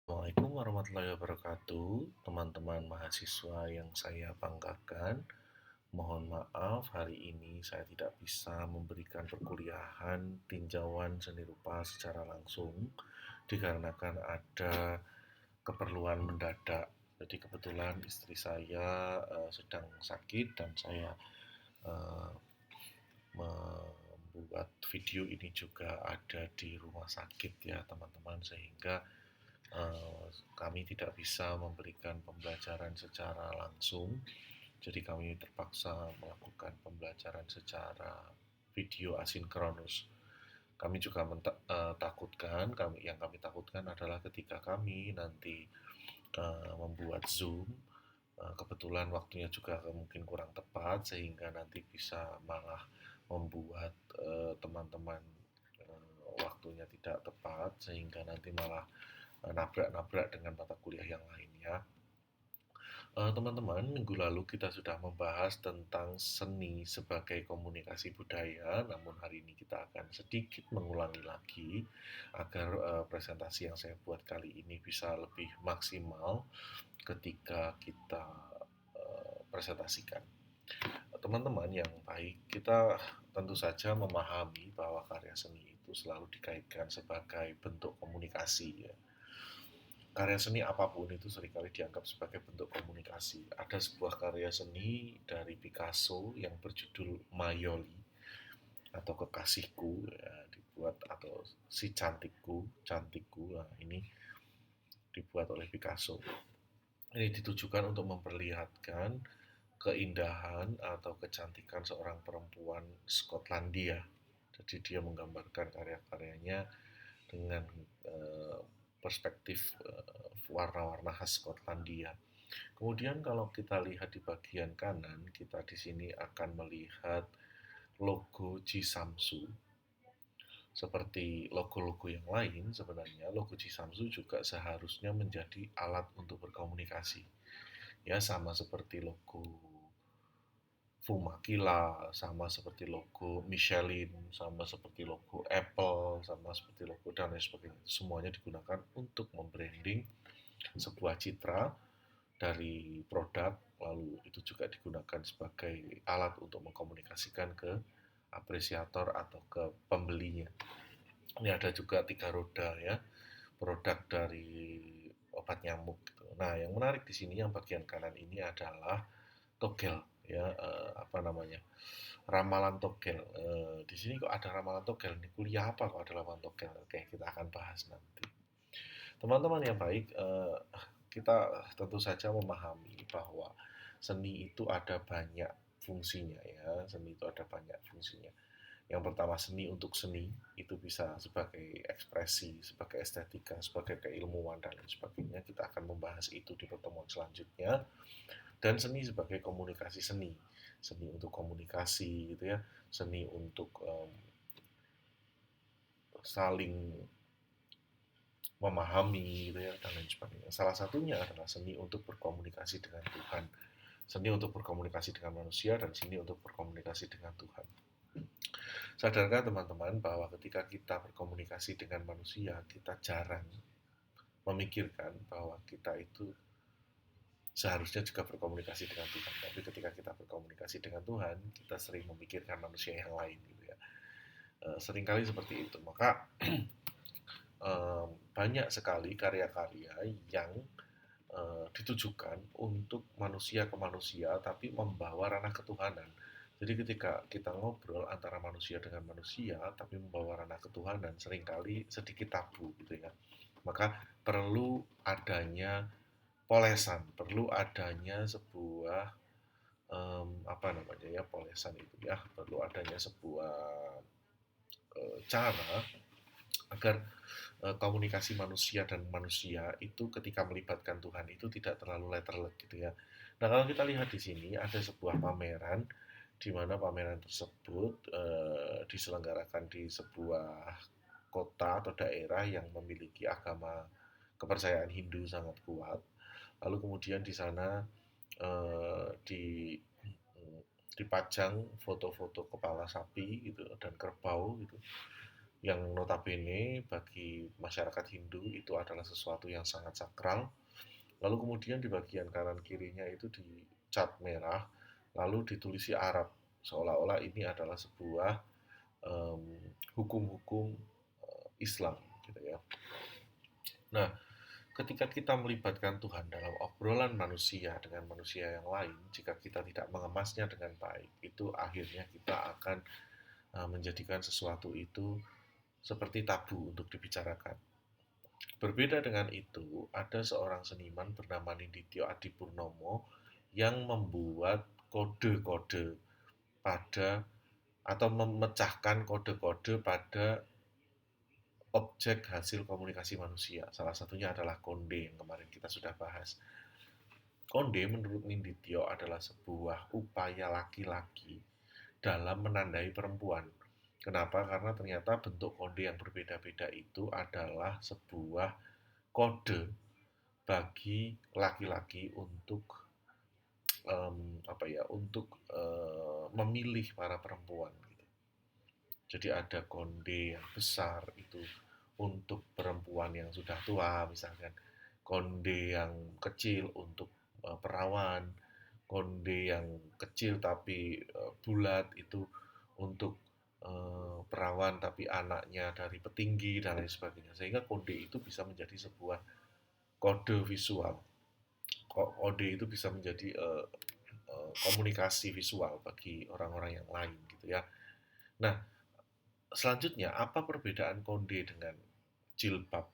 Assalamualaikum warahmatullahi wabarakatuh, teman-teman mahasiswa yang saya banggakan. Mohon maaf, hari ini saya tidak bisa memberikan perkuliahan tinjauan seni rupa secara langsung dikarenakan ada keperluan mendadak. Jadi kebetulan istri saya sedang sakit dan saya eh, membuat video ini juga ada di rumah sakit ya teman-teman, sehingga eh, kami tidak bisa memberikan pembelajaran secara langsung, jadi kami terpaksa melakukan pembelajaran secara video asinkronus. Kami juga takutkan, yang kami takutkan adalah ketika kami nanti membuat Zoom, kebetulan waktunya juga mungkin kurang tepat sehingga nanti bisa malah membuat teman-teman waktunya tidak tepat sehingga nanti malah nabrak-nabrak dengan mata kuliah yang lainnya. Teman-teman, minggu lalu kita sudah membahas tentang seni sebagai komunikasi budaya, namun hari ini kita akan sedikit mengulangi lagi agar presentasi yang saya buat kali ini bisa lebih maksimal ketika kita presentasikan. Teman-teman yang baik, kita tentu saja memahami bahwa karya seni itu selalu dikaitkan sebagai bentuk komunikasi ya. Karya seni apapun itu seringkali dianggap sebagai bentuk komunikasi. Ada sebuah karya seni dari Picasso yang berjudul Mayoli atau Kekasihku ya, dibuat atau Si Cantikku, Cantikku. Nah, ini dibuat oleh Picasso. Ini ditujukan untuk memperlihatkan keindahan atau kecantikan seorang perempuan Skotlandia. Jadi dia menggambarkan karya-karyanya dengan eh, perspektif warna-warna khas Skotlandia. Kemudian kalau kita lihat di bagian kanan, kita di sini akan melihat logo Jisamsu. Seperti logo-logo yang lain, sebenarnya logo Jisamsu juga seharusnya menjadi alat untuk berkomunikasi. Ya, sama seperti logo Fumakila, sama seperti logo Michelin, sama seperti logo Apple, sama seperti logo dan lain sebagainya. Semuanya digunakan untuk membranding sebuah citra dari produk, lalu itu juga digunakan sebagai alat untuk mengkomunikasikan ke apresiator atau ke pembelinya. Ini ada juga tiga roda ya, produk dari obat nyamuk gitu. Nah, yang menarik di sini yang bagian kanan ini adalah togel ya, apa namanya, ramalan togel. Di sini kok ada ramalan togel, ini kuliah apa kok ada ramalan togel? Oke, kita akan bahas nanti. Teman-teman yang baik, kita tentu saja memahami bahwa seni itu ada banyak fungsinya ya, seni itu ada banyak fungsinya. Yang pertama, seni untuk seni, itu bisa sebagai ekspresi, sebagai estetika, sebagai keilmuan, dan lain sebagainya. Kita akan membahas itu di pertemuan selanjutnya. Dan seni sebagai komunikasi seni, seni untuk komunikasi gitu ya, seni untuk saling memahami gitu ya, dan lain sebagainya. Salah satunya adalah seni untuk berkomunikasi dengan Tuhan, seni untuk berkomunikasi dengan manusia, dan seni untuk berkomunikasi dengan Tuhan. Sadarkah teman-teman bahwa ketika kita berkomunikasi dengan manusia, kita jarang memikirkan bahwa kita itu seharusnya juga berkomunikasi dengan Tuhan. Tapi ketika kita berkomunikasi dengan Tuhan, kita sering memikirkan manusia yang lain gitu ya. Seringkali seperti itu. Maka banyak sekali karya-karya yang ditujukan untuk manusia ke manusia, tapi membawa ranah ketuhanan. Jadi ketika kita ngobrol antara manusia dengan manusia, tapi membawa ranah ketuhanan, seringkali sedikit tabu gitu ya. Maka perlu adanya polesan, perlu adanya sebuah apa namanya ya, polesan itu ya, perlu adanya sebuah cara agar komunikasi manusia dan manusia itu ketika melibatkan Tuhan itu tidak terlalu letterlek gitu ya. Nah, kalau kita lihat di sini ada sebuah pameran di mana pameran tersebut diselenggarakan di sebuah kota atau daerah yang memiliki agama kepercayaan Hindu sangat kuat. Lalu kemudian di sana eh, di dipajang foto-foto kepala sapi gitu dan kerbau gitu. yang notabene bagi masyarakat Hindu itu adalah sesuatu yang sangat sakral. Lalu kemudian di bagian kanan kirinya itu dicat merah, lalu ditulisi Arab, seolah-olah ini adalah sebuah hukum-hukum Islam, gitu ya. Nah, ketika kita melibatkan Tuhan dalam obrolan manusia dengan manusia yang lain, jika kita tidak mengemasnya dengan baik, itu akhirnya kita akan menjadikan sesuatu itu seperti tabu untuk dibicarakan. Berbeda dengan itu, ada seorang seniman bernama Nindityo Adipurnomo yang membuat kode-kode pada atau memecahkan kode-kode pada objek hasil komunikasi manusia. Salah satunya adalah konde yang kemarin kita sudah bahas. Konde menurut Nindityo adalah sebuah upaya laki-laki dalam menandai perempuan. Kenapa? Karena ternyata bentuk konde yang berbeda-beda itu adalah sebuah kode bagi laki-laki untuk memilih para perempuan. Gitu. Jadi ada konde yang besar itu untuk perempuan yang sudah tua, misalkan konde yang kecil untuk perawan, konde yang kecil tapi bulat itu untuk perawan tapi anaknya dari petinggi dan lain sebagainya. Sehingga konde itu bisa menjadi sebuah kode visual. Kode itu bisa menjadi komunikasi visual bagi orang-orang yang lain gitu ya. Nah, selanjutnya apa perbedaan konde dengan jilbab?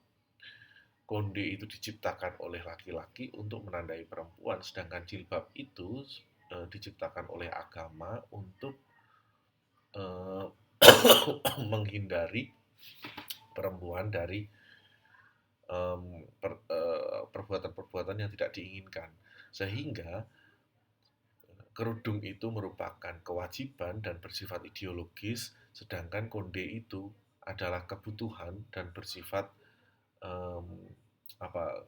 Konde itu diciptakan oleh laki-laki untuk menandai perempuan, sedangkan jilbab itu diciptakan oleh agama untuk uh, menghindari perempuan dari perbuatan-perbuatan yang tidak diinginkan. Sehingga kerudung itu merupakan kewajiban dan bersifat ideologis, sedangkan konde itu adalah kebutuhan dan bersifat um, apa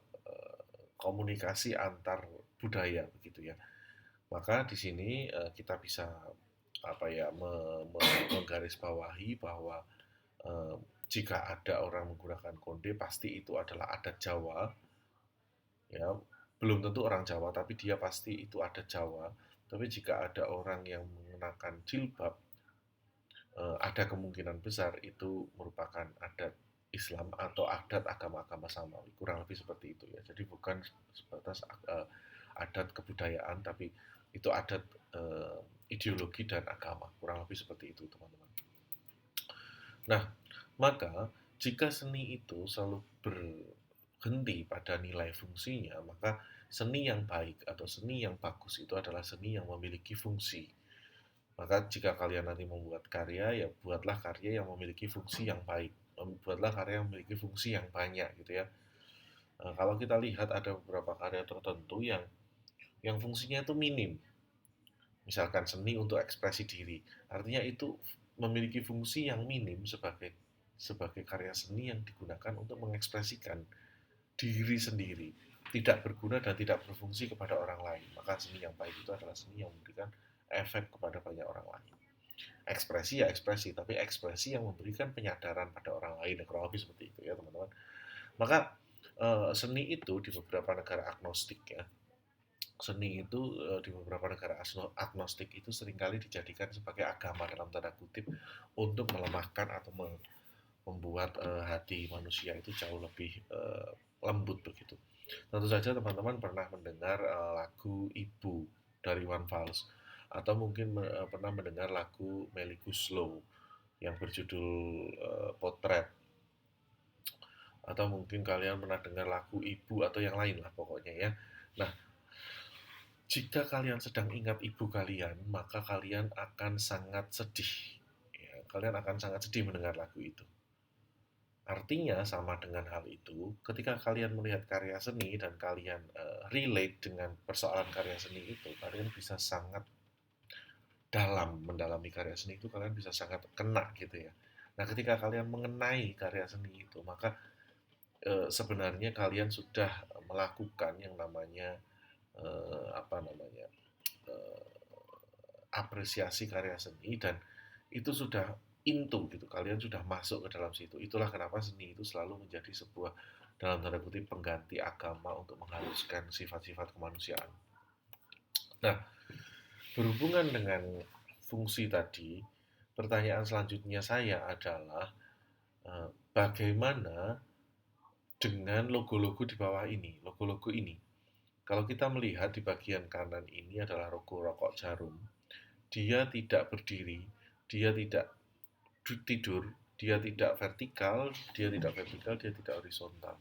komunikasi antar budaya begitu ya. Maka di sini kita bisa menggarisbawahi bahwa jika ada orang menggunakan konde pasti itu adalah adat Jawa ya, belum tentu orang Jawa tapi dia pasti itu adat Jawa. Tapi jika ada orang yang mengenakan jilbab, ada kemungkinan besar itu merupakan adat Islam atau adat agama-agama samawi, kurang lebih seperti itu ya. Jadi bukan sebatas adat kebudayaan, tapi itu adat ideologi dan agama, kurang lebih seperti itu teman-teman. Nah, maka jika seni itu selalu berhenti pada nilai fungsinya, maka seni yang baik atau seni yang bagus itu adalah seni yang memiliki fungsi. Maka jika kalian nanti membuat karya, ya buatlah karya yang memiliki fungsi yang baik. Buatlah karya yang memiliki fungsi yang banyak gitu ya. Nah, kalau kita lihat ada beberapa karya tertentu yang fungsinya itu minim. Misalkan seni untuk ekspresi diri. Artinya itu memiliki fungsi yang minim sebagai karya seni yang digunakan untuk mengekspresikan diri sendiri, tidak berguna dan tidak berfungsi kepada orang lain. Maka seni yang baik itu adalah seni yang memberikan efek kepada banyak orang lain. Ekspresi ya ekspresi, tapi ekspresi yang memberikan penyadaran pada orang lain, kurang lebih seperti itu ya teman-teman. Maka seni itu di beberapa negara agnostik ya, seni itu di beberapa negara agnostik itu seringkali dijadikan sebagai agama dalam tanda kutip untuk melemahkan atau membuat hati manusia itu jauh lebih lembut begitu. Tentu saja teman-teman pernah mendengar lagu Ibu dari Iwan Fals atau mungkin pernah mendengar lagu Melly Goeslaw yang berjudul Potret, atau mungkin kalian pernah dengar lagu Ibu atau yang lain lah pokoknya ya. Nah, jika kalian sedang ingat ibu kalian, maka kalian akan sangat sedih. Ya, kalian akan sangat sedih mendengar lagu itu. Artinya sama dengan hal itu, ketika kalian melihat karya seni dan kalian relate dengan persoalan karya seni itu, kalian bisa sangat dalam mendalami karya seni itu, kalian bisa sangat kena gitu ya. Nah, ketika kalian mengenai karya seni itu, maka sebenarnya kalian sudah melakukan yang namanya apresiasi karya seni, dan itu sudah into gitu, kalian sudah masuk ke dalam situ. Itulah kenapa seni itu selalu menjadi sebuah dalam tanda kutip pengganti agama untuk menghaluskan sifat-sifat kemanusiaan. Nah, berhubungan dengan fungsi tadi, pertanyaan selanjutnya saya adalah bagaimana dengan logo-logo di bawah ini, logo-logo ini. Kalau kita melihat di bagian kanan ini adalah logo rokok jarum, dia tidak berdiri, dia tidak tidur, dia tidak vertikal, dia tidak horizontal,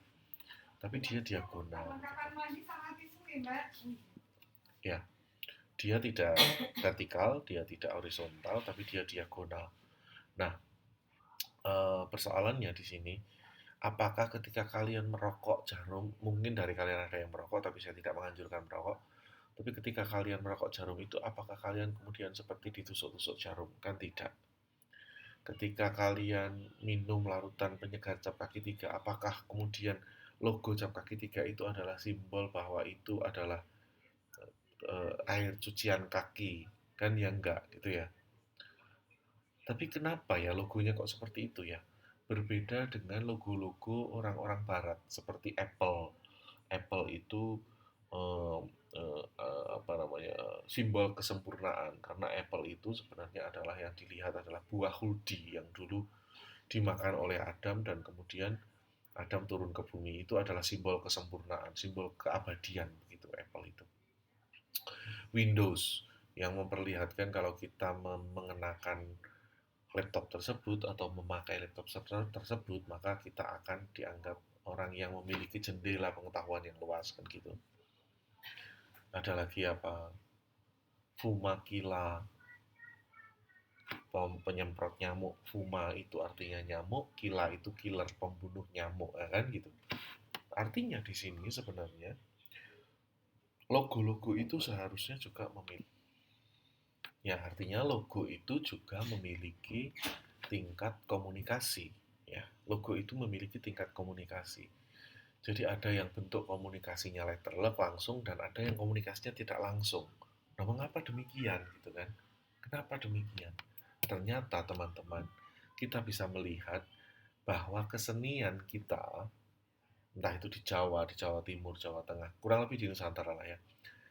tapi dia diagonal. Ya, dia tidak vertikal, dia tidak horizontal, tapi dia diagonal. Nah, persoalannya di sini, apakah ketika kalian merokok jarum, mungkin dari kalian ada yang merokok, tapi saya tidak menganjurkan merokok. Tapi ketika kalian merokok jarum itu, apakah kalian kemudian seperti ditusuk-tusuk jarum? Kan tidak. Ketika kalian minum larutan penyegar cap kaki tiga, apakah kemudian logo cap kaki tiga itu adalah simbol bahwa itu adalah air cucian kaki? Kan ya enggak gitu ya. Tapi kenapa ya logonya kok seperti itu ya? Berbeda dengan logo-logo orang-orang barat seperti Apple. Apple itu eh, apa namanya, simbol kesempurnaan, karena Apple itu sebenarnya adalah yang dilihat adalah buah huldi yang dulu dimakan oleh Adam dan kemudian Adam turun ke bumi. Itu adalah simbol kesempurnaan, simbol keabadian begitu Apple itu. Windows yang memperlihatkan kalau kita mengenakan laptop tersebut atau memakai laptop tersebut, maka kita akan dianggap orang yang memiliki jendela pengetahuan yang luas kan gitu. Ada lagi apa? Fumakila, penyemprot nyamuk. Fuma itu artinya nyamuk, kila itu killer, pembunuh nyamuk, ya kan gitu. Artinya di sini sebenarnya logo-logo itu seharusnya juga memiliki, ya artinya logo itu juga memiliki tingkat komunikasi. Ya, logo itu memiliki tingkat komunikasi. Jadi ada yang bentuk komunikasinya letterlek langsung dan ada yang komunikasinya tidak langsung. Nah, mengapa demikian gitu kan? Kenapa demikian? Ternyata teman-teman, kita bisa melihat bahwa kesenian kita, entah itu di Jawa Timur, Jawa Tengah, kurang lebih di Nusantara lah ya.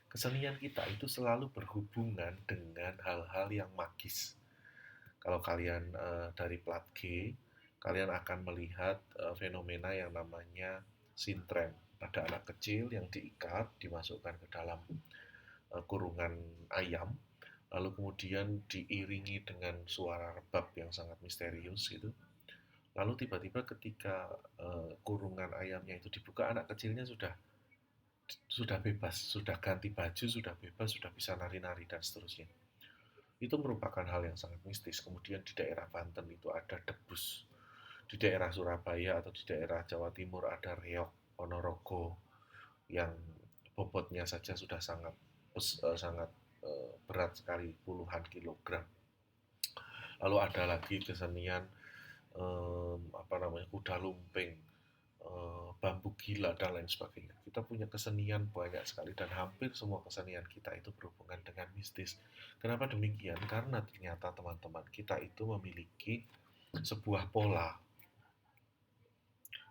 Kesenian kita itu selalu berhubungan dengan hal-hal yang magis. Kalau kalian dari plat G, kalian akan melihat fenomena yang namanya sintren. Pada anak kecil yang diikat, dimasukkan ke dalam kurungan ayam, lalu kemudian diiringi dengan suara rebab yang sangat misterius gitu. Lalu tiba-tiba ketika kurungan ayamnya itu dibuka, anak kecilnya sudah bebas, sudah ganti baju, sudah bebas, sudah bisa nari-nari dan seterusnya. Itu merupakan hal yang sangat mistis. Kemudian di daerah Banten itu ada debus, di daerah Surabaya atau di daerah Jawa Timur ada reok, ponorogo yang bobotnya saja sudah sangat berat sekali, puluhan kilogram. Lalu ada lagi kesenian apa namanya, kuda lumping, bambu gila dan lain sebagainya. Kita punya kesenian banyak sekali dan hampir semua kesenian kita itu berhubungan dengan mistis. Kenapa demikian? Karena ternyata teman-teman kita itu memiliki sebuah pola.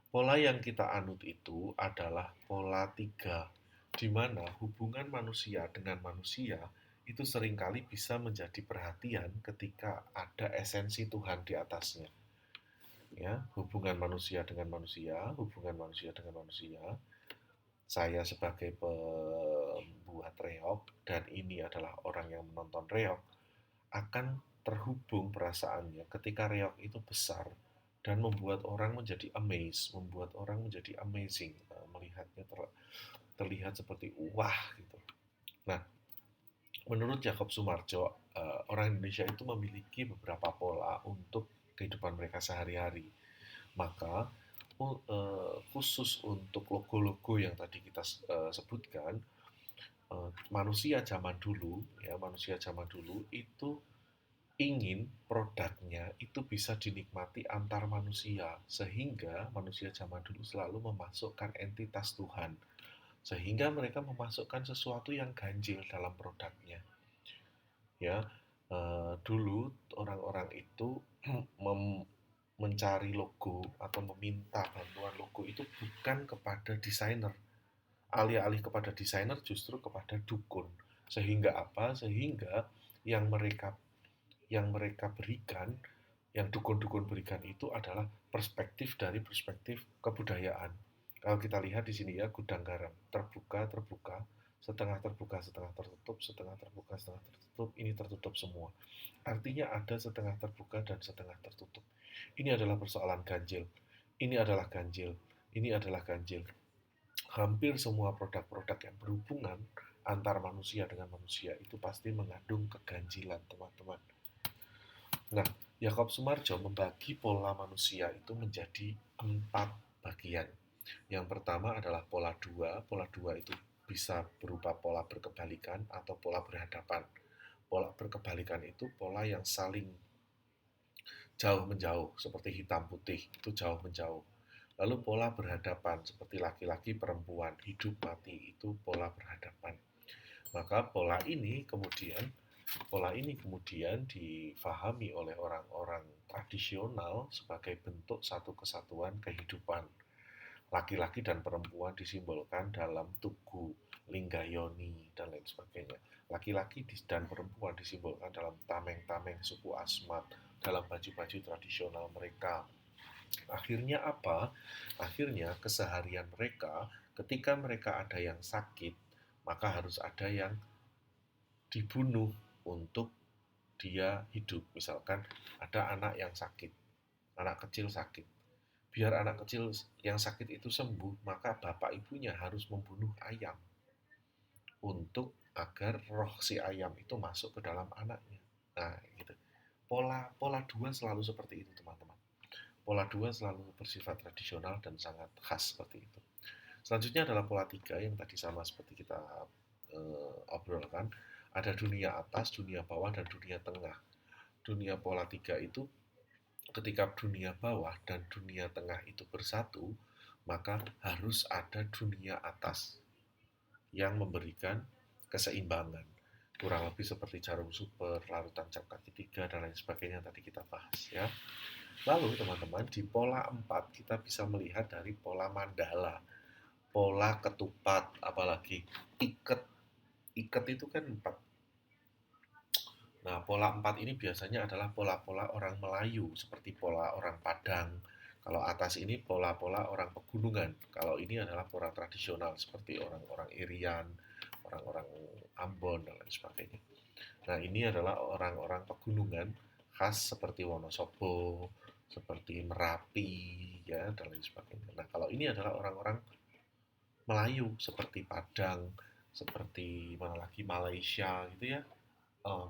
Pola yang kita anut itu adalah pola tiga, di mana hubungan manusia dengan manusia itu seringkali bisa menjadi perhatian ketika ada esensi Tuhan di atasnya. Ya, hubungan manusia dengan manusia, hubungan manusia dengan manusia. Saya sebagai pembuat reog dan ini adalah orang yang menonton reog akan terhubung perasaannya ketika reog itu besar dan membuat orang menjadi amazed, membuat orang menjadi amazing, melihatnya terlihat seperti wah gitu. Nah, menurut Jacob Sumarjo, orang Indonesia itu memiliki beberapa pola untuk kehidupan mereka sehari-hari. Maka khusus untuk logo-logo yang tadi kita sebutkan, manusia zaman dulu, ya manusia zaman dulu itu ingin produknya itu bisa dinikmati antar manusia, sehingga manusia zaman dulu selalu memasukkan entitas Tuhan, sehingga mereka memasukkan sesuatu yang ganjil dalam produknya. Ya, Dulu orang-orang itu mencari logo atau meminta bantuan logo itu bukan kepada desainer, alih-alih kepada desainer justru kepada dukun. Sehingga apa? Sehingga yang mereka yang mereka berikan, yang dukun-dukun berikan itu adalah perspektif dari perspektif kebudayaan. Kalau kita lihat di sini ya, gudang garam terbuka, terbuka, setengah terbuka, setengah tertutup, setengah terbuka, setengah tertutup, ini tertutup semua. Artinya ada setengah terbuka dan setengah tertutup. Ini adalah persoalan ganjil. Ini adalah ganjil. Ini adalah ganjil. Hampir semua produk-produk yang berhubungan antar manusia dengan manusia itu pasti mengandung keganjilan, teman-teman. Nah, Yakob Sumarjo membagi pola manusia itu menjadi 4 bagian. Yang pertama adalah pola dua. Pola dua itu bisa berupa pola berkebalikan atau pola berhadapan. Pola berkebalikan itu pola yang saling jauh menjauh, seperti hitam putih, itu jauh menjauh. Lalu pola berhadapan, seperti laki-laki perempuan, hidup mati, itu pola berhadapan. Maka pola ini kemudian difahami oleh orang-orang tradisional sebagai bentuk satu kesatuan kehidupan. Laki-laki dan perempuan disimbolkan dalam tugu, linggayoni, dan lain sebagainya. Laki-laki dan perempuan disimbolkan dalam tameng-tameng suku Asmat, dalam baju-baju tradisional mereka. Akhirnya apa? Akhirnya keseharian mereka, ketika mereka ada yang sakit, maka harus ada yang dibunuh untuk dia hidup. Misalkan ada anak yang sakit, anak kecil sakit. Biar anak kecil yang sakit itu sembuh, maka bapak ibunya harus membunuh ayam untuk agar roh si ayam itu masuk ke dalam anaknya. Nah, gitu. Pola pola dua selalu seperti itu, teman-teman. Pola dua selalu bersifat tradisional dan sangat khas seperti itu. Selanjutnya adalah pola tiga yang tadi sama seperti kita obrolkan. Ada dunia atas, dunia bawah, dan dunia tengah. Dunia pola tiga itu ketika dunia bawah dan dunia tengah itu bersatu, maka harus ada dunia atas yang memberikan keseimbangan. Kurang lebih seperti jarum super, larutan cap kaki tiga, dan lain sebagainya yang tadi kita bahas ya. Lalu teman-teman, di pola 4 kita bisa melihat dari pola mandala, pola ketupat, apalagi iket. Iket itu kan 4. Nah, pola 4 ini biasanya adalah pola-pola orang Melayu, seperti pola orang Padang. Kalau atas ini pola-pola orang pegunungan. Kalau ini adalah pola tradisional, seperti orang-orang Irian, orang-orang Ambon, dan lain sebagainya. Nah, ini adalah orang-orang pegunungan khas seperti Wonosobo, seperti Merapi, ya, dan lain sebagainya. Nah, kalau ini adalah orang-orang Melayu, seperti Padang, seperti mana lagi Malaysia, gitu ya, um,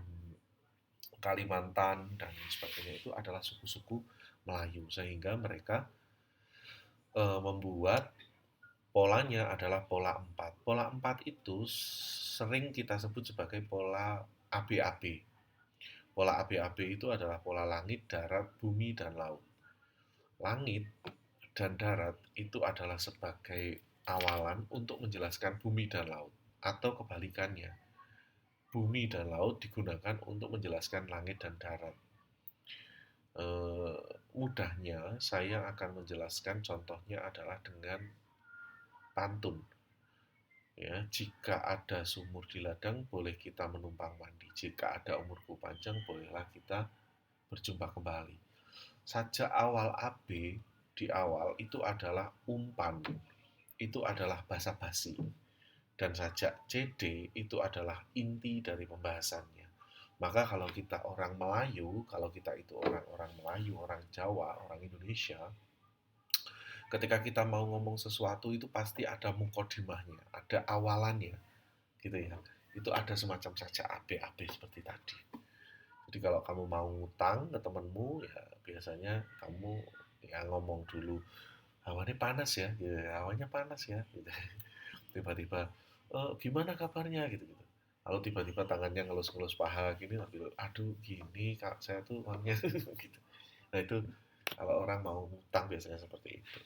Kalimantan, dan lain sebagainya itu adalah suku-suku Melayu. Sehingga mereka membuat polanya adalah pola 4. Pola 4 itu sering kita sebut sebagai pola ABAB. Pola ABAB itu adalah pola langit, darat, bumi, dan laut. Langit dan darat itu adalah sebagai awalan untuk menjelaskan bumi dan laut. Atau kebalikannya, bumi dan laut digunakan untuk menjelaskan langit dan darat. Mudahnya saya akan menjelaskan contohnya adalah dengan pantun. Ya, jika ada sumur di ladang, boleh kita menumpang mandi. Jika ada umurku panjang, bolehlah kita berjumpa kembali. Sajak awal AB di awal itu adalah umpan, itu adalah basa-basi. Dan sajak CD itu adalah inti dari pembahasannya. Maka kalau kita orang Melayu, kalau kita itu orang-orang Melayu, orang Jawa, orang Indonesia, ketika kita mau ngomong sesuatu itu pasti ada mukodimahnya, ada awalannya, gitu ya. Itu ada semacam sajak AB-AB seperti tadi. Jadi kalau kamu mau ngutang ke temenmu, ya biasanya kamu ya ngomong dulu, hawanya panas ya, gitu. Hawanya panas ya, gitu. Tiba-tiba, gimana kabarnya, gitu gitu. Lalu tiba-tiba tangannya ngelus-ngelus paha gini, sambil, aduh gini kak, saya tuh uangnya gitu. Nah itu kalau orang mau ngutang biasanya seperti itu.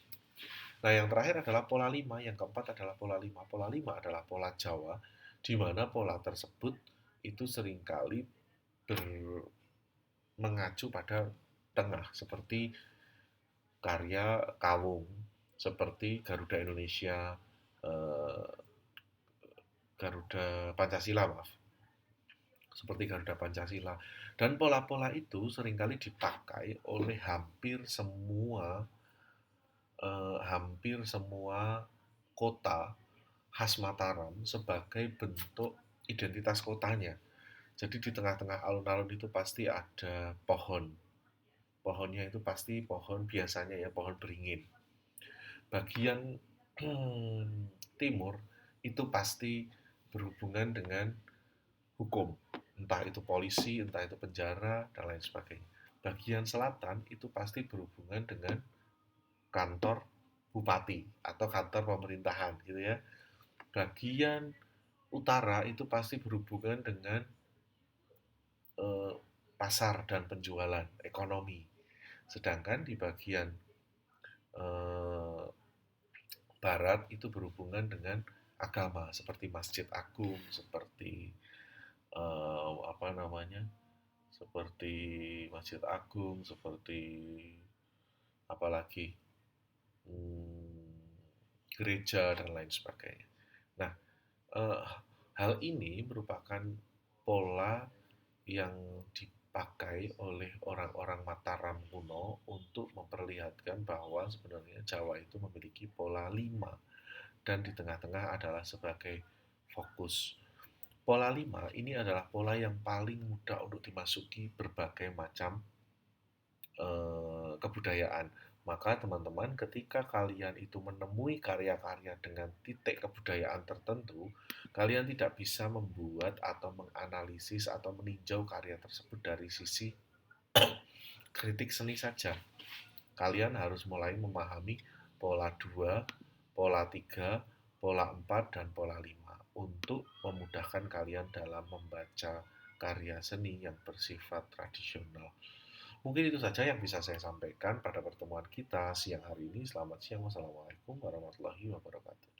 Nah yang terakhir adalah pola 5, yang keempat adalah pola 5. Pola 5 adalah pola Jawa, di mana pola tersebut itu seringkali ber mengacu pada tengah, seperti karya Kawung, seperti Garuda Indonesia, eh, Garuda Pancasila, maaf, seperti Garuda Pancasila. Dan pola-pola itu seringkali dipakai oleh hampir semua kota khas Mataram sebagai bentuk identitas kotanya. Jadi di tengah-tengah alun-alun itu pasti ada pohon. Pohonnya itu pasti pohon, biasanya ya pohon beringin. Bagian timur itu pasti berhubungan dengan hukum, entah itu polisi, entah itu penjara, dan lain sebagainya. Bagian selatan itu pasti berhubungan dengan kantor bupati atau kantor pemerintahan gitu ya. Bagian utara itu pasti berhubungan dengan eh, pasar dan penjualan ekonomi. Sedangkan di bagian eh, barat itu berhubungan dengan agama seperti Masjid Agung, seperti apa namanya? Seperti Masjid Agung, seperti apalagi hmm, gereja dan lain sebagainya. Nah, eh, hal ini merupakan pola yang dipakai oleh orang-orang Mataram kuno untuk memperlihatkan bahwa sebenarnya Jawa itu memiliki pola 5 dan di tengah-tengah adalah sebagai fokus. Pola 5 ini adalah pola yang paling mudah untuk dimasuki berbagai macam kebudayaan. Maka teman-teman ketika kalian itu menemui karya-karya dengan titik kebudayaan tertentu, kalian tidak bisa membuat atau menganalisis atau meninjau karya tersebut dari sisi kritik seni saja. Kalian harus mulai memahami pola 2, pola 3, pola 4, dan pola 5 untuk memudahkan kalian dalam membaca karya seni yang bersifat tradisional. Mungkin itu saja yang bisa saya sampaikan pada pertemuan kita siang hari ini. Selamat siang. Wassalamualaikum warahmatullahi wabarakatuh.